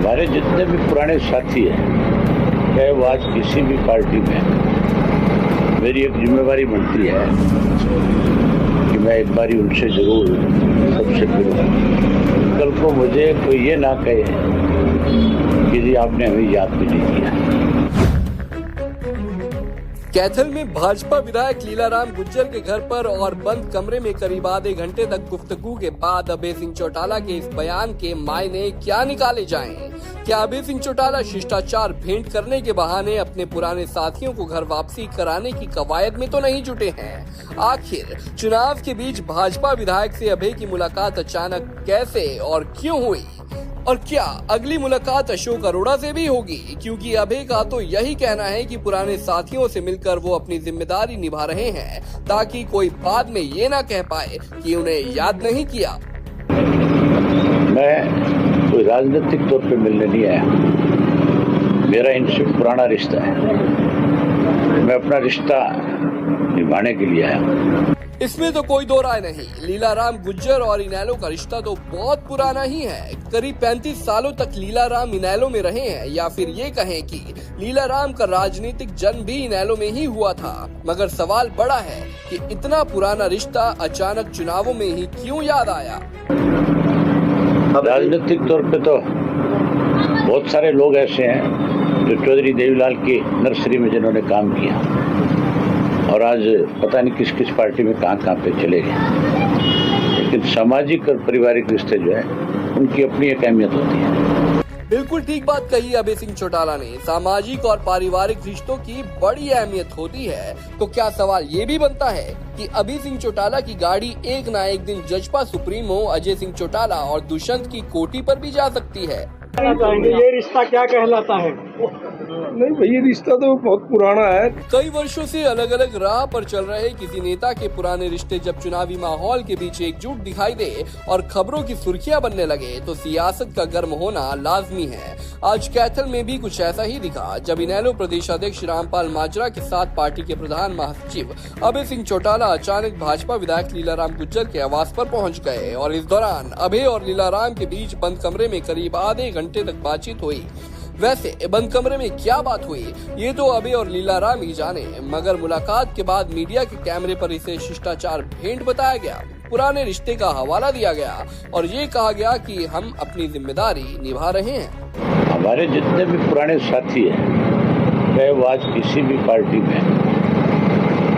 हमारे जितने भी पुराने साथी हैं, चाहे वो आज किसी भी पार्टी में, मेरी एक जिम्मेवारी बनती है कि मैं एक बारी उनसे जरूर सबसे मिलूं। कल को मुझे कोई ये ना कहे कि जी आपने हमें याद भी नहीं किया। कैथल में भाजपा विधायक लीलाराम गुज्जर के घर पर और बंद कमरे में करीब आधे घंटे तक गुफ्तगू के बाद अभय सिंह चौटाला के इस बयान के मायने क्या निकाले जाएं? क्या अभय सिंह चौटाला शिष्टाचार भेंट करने के बहाने अपने पुराने साथियों को घर वापसी कराने की कवायद में तो नहीं जुटे हैं? आखिर चुनाव के बीच भाजपा विधायक से अभय की मुलाकात अचानक कैसे और क्यों हुई? और क्या अगली मुलाकात अशोक अरोड़ा से भी होगी? क्योंकि अभय का तो यही कहना है कि पुराने साथियों से मिलकर वो अपनी जिम्मेदारी निभा रहे हैं ताकि कोई बाद में ये ना कह पाए कि उन्हें याद नहीं किया। मैं कोई राजनीतिक तौर पे मिलने नहीं आया, मेरा इनसे पुराना रिश्ता है, मैं अपना रिश्ता निभाने के लिए आया। इसमें तो कोई दो राय नहीं, लीलाराम गुज्जर और इनेलो का रिश्ता तो बहुत पुराना ही है। करीब 35 सालों तक लीलाराम इनेलो में रहे हैं, या फिर ये कहें कि लीलाराम का राजनीतिक जन्म भी इनेलो में ही हुआ था। मगर सवाल बड़ा है कि इतना पुराना रिश्ता अचानक चुनावों में ही क्यों याद आया? राजनीतिक तौर पे तो बहुत सारे लोग ऐसे हैं जो चौधरी देवीलाल की नर्सरी में जिन्होंने काम किया और आज पता नहीं किस किस पार्टी में कहाँ पे चले गए। लेकिन सामाजिक और पारिवारिक रिश्ते जो है उनकी अपनी एक अहमियत होती है। बिल्कुल ठीक बात कही अभय सिंह चौटाला ने, सामाजिक और पारिवारिक रिश्तों की बड़ी अहमियत होती है। तो क्या सवाल ये भी बनता है कि अभय सिंह चौटाला की गाड़ी एक ना एक दिन जजपा सुप्रीमो अजय सिंह चौटाला और दुष्यंत की कोठी पर भी जा सकती है? ये रिश्ता क्या कहलाता है? नहीं भाई, ये रिश्ता तो बहुत पुराना है। कई वर्षों से अलग अलग राह पर चल रहे किसी नेता के पुराने रिश्ते जब चुनावी माहौल के बीच एकजुट दिखाई दे और खबरों की सुर्खियां बनने लगे तो सियासत का गर्म होना लाजमी है। आज कैथल में भी कुछ ऐसा ही दिखा जब इनेलो प्रदेशाध्यक्ष रामपाल माजरा के साथ पार्टी के प्रधान महासचिव अभय सिंह चौटाला अचानक भाजपा विधायक लीलाराम गुज्जर के आवास पर पहुंच गए और इस दौरान अभय और लीलाराम के बीच बंद कमरे में करीब आधे घंटे तक बातचीत हुई। वैसे बंद कमरे में क्या बात हुई ये तो अभय और लीलाराम ही जाने, मगर मुलाकात के बाद मीडिया के कैमरे पर इसे शिष्टाचार भेंट बताया गया, पुराने रिश्ते का हवाला दिया गया और ये कहा गया कि हम अपनी जिम्मेदारी निभा रहे हैं। हमारे जितने भी पुराने साथी हैं, चाहे वो आज किसी भी पार्टी में,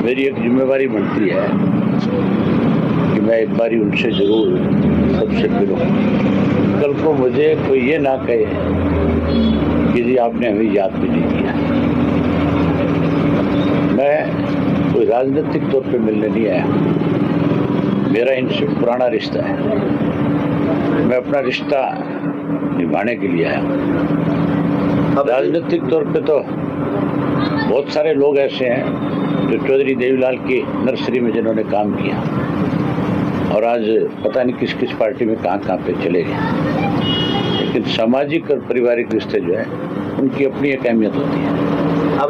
मेरी एक जिम्मेवारी बनती है कि मैं एक बारी उनसे जरूर सबसे मिलूं। कल को मुझे कोई ये ना कहे कि जी आपने हमें याद भी नहीं किया। मैं कोई राजनीतिक तौर पे मिलने नहीं आया, मेरा इनसे पुराना रिश्ता है, मैं अपना रिश्ता निभाने के लिए आया। राजनीतिक तौर पे तो बहुत सारे लोग ऐसे हैं जो चौधरी देवीलाल की नर्सरी में जिन्होंने काम किया और आज पता नहीं किस किस पार्टी में कहाँ पे चले गए। लेकिन सामाजिक और पारिवारिक रिश्ते जो है उनकी अपनी एक अहमियत होती है।